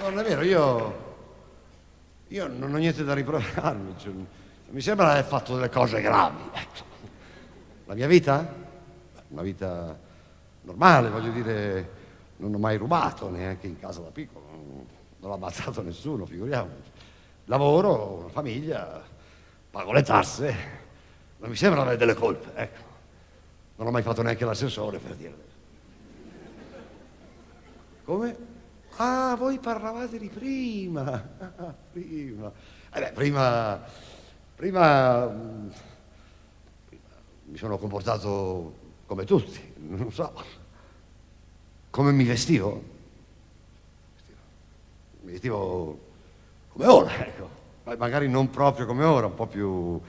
Non è vero, io non ho niente da rimproverarmi, cioè, mi sembra di aver fatto delle cose gravi. La mia vita? Una vita normale, voglio dire, non ho mai rubato, neanche in casa da piccolo, non ho ammazzato nessuno, figuriamoci. Lavoro, una famiglia, pago le tasse, non mi sembra avere delle colpe, ecco. Non ho mai fatto neanche l'assessore, per dire. Come? Ah, voi parlavate di prima. Prima. Prima mi sono comportato come tutti, non so. Come mi vestivo? Mi vestivo come ora, ecco. Magari non proprio come ora, un po' più,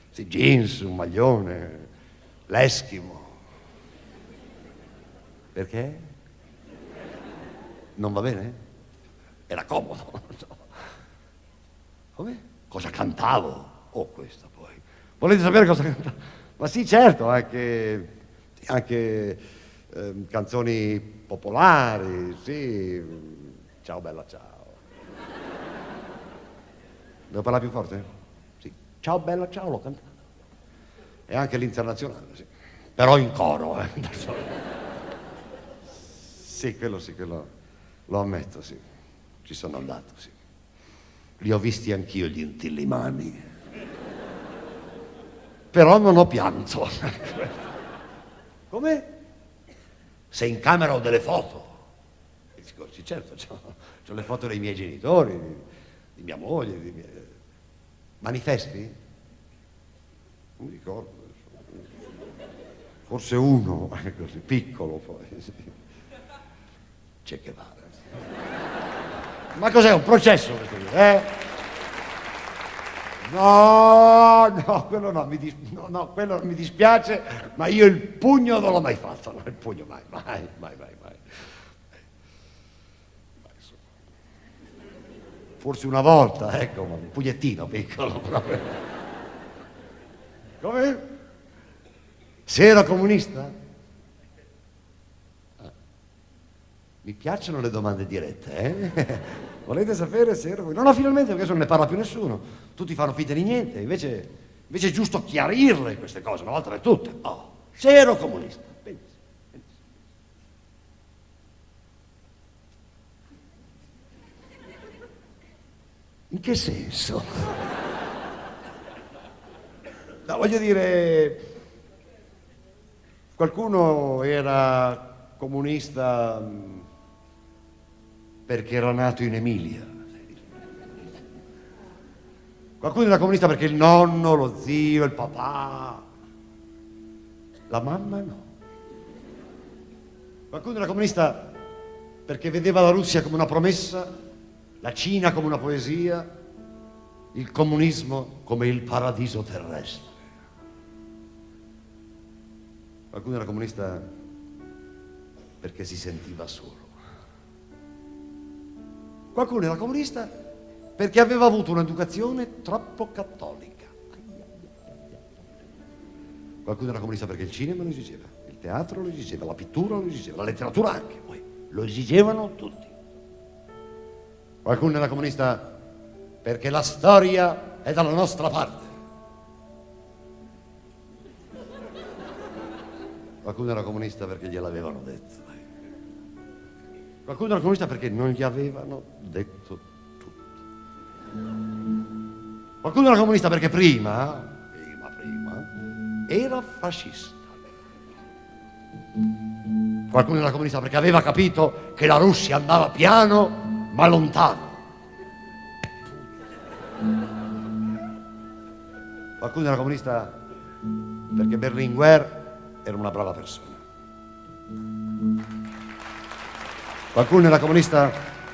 sì, jeans, un maglione, l'Eskimo. Perché? Non va bene? Era comodo, non so. Come? Cosa cantavo? Oh, questa poi. Volete sapere cosa cantavo? Ma sì, certo, anche canzoni popolari, sì. Ciao bella ciao. Devo parlare più forte? Sì. Ciao bella ciao, l'ho cantato. E anche l'internazionale, sì. Però in coro, Sì, quello lo ammetto, sì. Ci sono andato, sì. Li ho visti anch'io gli intillimani. Però non ho pianto. Come? Se in camera ho delle foto. Sì, certo, c'ho le foto dei miei genitori, di mia moglie, manifesti? Non mi ricordo. Forse uno, così, piccolo poi. Sì. Che Guevara. Ma cos'è, un processo questo qui, No, quello no, quello mi dispiace, ma io il pugno non l'ho mai fatto, no, il pugno mai. Forse una volta, ecco, ma un pugnettino piccolo proprio. Come? Se ero comunista? Mi piacciono le domande dirette, Volete sapere se ero... No, finalmente, perché adesso non ne parla più nessuno. Tutti fanno finta di niente, invece è giusto chiarirle queste cose, una volta per tutte. Oh, se ero comunista. Benissimo. In che senso? No, voglio dire, qualcuno era comunista perché era nato in Emilia. Qualcuno era comunista perché il nonno, lo zio, il papà. La mamma no. Qualcuno era comunista perché vedeva la Russia come una promessa, la Cina come una poesia, il comunismo come il paradiso terrestre. Qualcuno era comunista perché si sentiva solo. Qualcuno era comunista perché aveva avuto un'educazione troppo cattolica. Qualcuno era comunista perché il cinema lo esigeva, il teatro lo esigeva, la pittura lo esigeva, la letteratura anche, poi lo esigevano tutti. Qualcuno era comunista perché la storia è dalla nostra parte. Qualcuno era comunista perché gliel'avevano detto. Qualcuno era comunista perché non gli avevano detto tutto. Qualcuno era comunista perché prima era fascista. Qualcuno era comunista perché aveva capito che la Russia andava piano ma lontano. Qualcuno era comunista perché Berlinguer era una brava persona. Qualcuno era comunista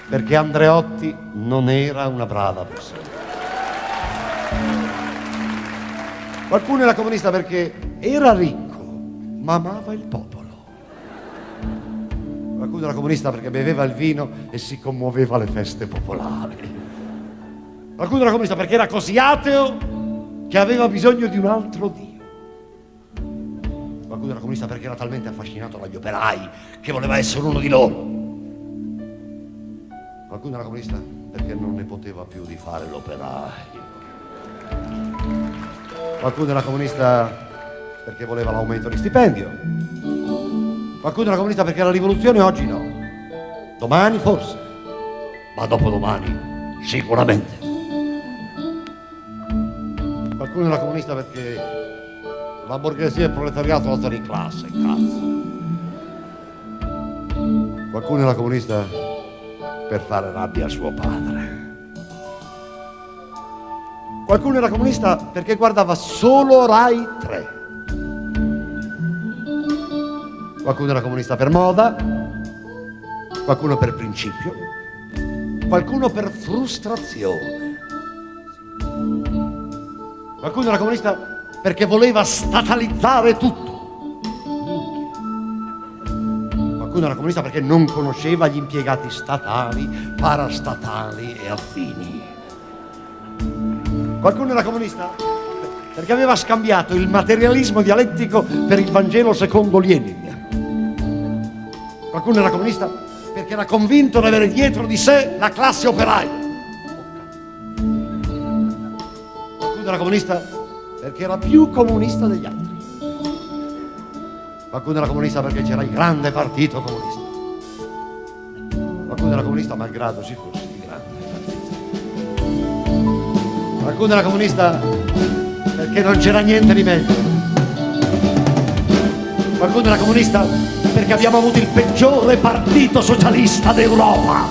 perché Andreotti non era una brava persona. Qualcuno era comunista perché era ricco, ma amava il popolo. Qualcuno era comunista perché beveva il vino e si commuoveva alle feste popolari. Qualcuno era comunista perché era così ateo che aveva bisogno di un altro Dio. Qualcuno era comunista perché era talmente affascinato dagli operai che voleva essere uno di loro. Qualcuno era comunista perché non ne poteva più di fare l'operaio. Qualcuno era comunista perché voleva l'aumento di stipendio. Qualcuno era comunista perché la rivoluzione oggi no. Domani forse, ma dopodomani sicuramente. Qualcuno era comunista perché la borghesia e il proletariato lottano in classe, cazzo. Qualcuno era comunista per fare rabbia a suo padre. Qualcuno era comunista perché guardava solo Rai 3. Qualcuno era comunista per moda, qualcuno per principio, qualcuno per frustrazione. Qualcuno era comunista perché voleva statalizzare tutto. Qualcuno era comunista perché non conosceva gli impiegati statali, parastatali e affini. Qualcuno era comunista perché aveva scambiato il materialismo dialettico per il Vangelo secondo Lenin. Qualcuno era comunista perché era convinto di avere dietro di sé la classe operaia. Qualcuno era comunista perché era più comunista degli altri. Qualcuno era comunista perché c'era il grande partito comunista. Qualcuno era comunista malgrado ci fosse il grande partito. Qualcuno era comunista perché non c'era niente di meglio. Qualcuno era comunista perché abbiamo avuto il peggiore partito socialista d'Europa.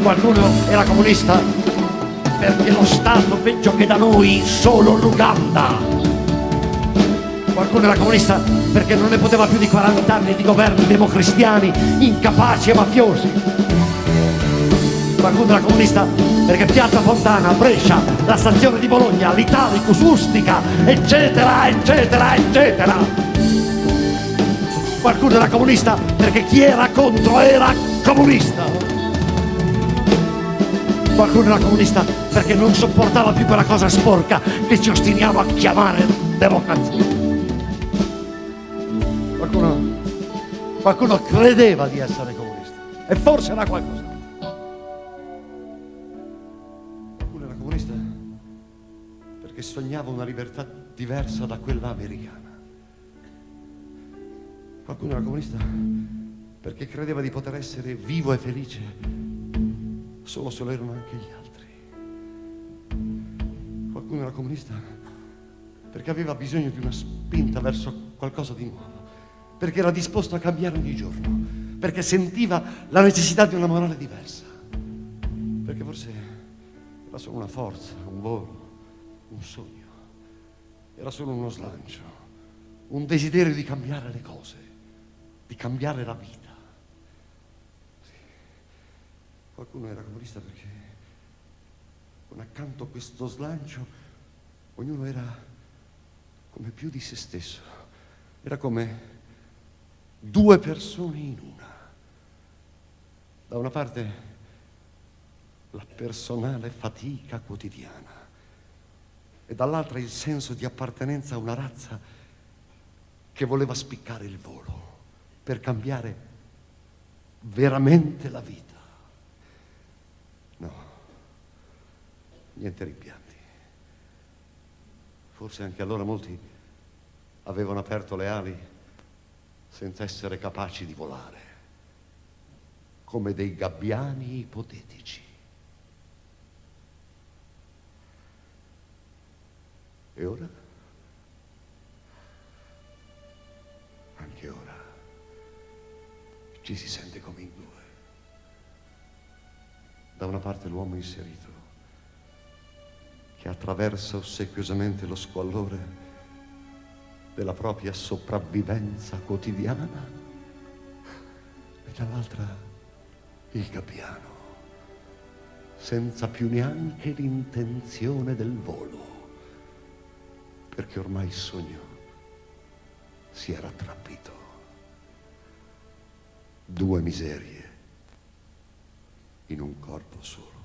Qualcuno era comunista perché lo Stato peggio che da noi solo l'Uganda. Qualcuno era comunista perché non ne poteva più di 40 anni di governi democristiani incapaci e mafiosi. Qualcuno era comunista perché Piazza Fontana, Brescia, la stazione di Bologna, l'Italicus, Ustica, eccetera, eccetera, eccetera. Qualcuno era comunista perché chi era contro era comunista. Qualcuno era comunista perché non sopportava più quella cosa sporca che ci ostiniamo a chiamare democrazia. Qualcuno credeva di essere comunista e forse era qualcosa. Qualcuno era comunista perché sognava una libertà diversa da quella americana. Qualcuno era comunista perché credeva di poter essere vivo e felice solo se lo erano anche gli altri. Qualcuno era comunista perché aveva bisogno di una spinta verso qualcosa di nuovo, perché era disposto a cambiare ogni giorno, perché sentiva la necessità di una morale diversa, perché forse era solo una forza, un volo, un sogno, era solo uno slancio, un desiderio di cambiare le cose, di cambiare la vita. Sì. Qualcuno era comunista perché con accanto a questo slancio ognuno era come più di se stesso, era come due persone in una. Da una parte la personale fatica quotidiana e dall'altra il senso di appartenenza a una razza che voleva spiccare il volo per cambiare veramente la vita. No, niente rimpianti. Forse anche allora molti avevano aperto le ali senza essere capaci di volare, come dei gabbiani ipotetici. E ora? Anche ora ci si sente come in due. Da una parte l'uomo inserito, che attraversa ossequiosamente lo squallore della propria sopravvivenza quotidiana, e dall'altra il gabbiano, senza più neanche l'intenzione del volo, perché ormai il sogno si era attrappito. Due miserie in un corpo solo.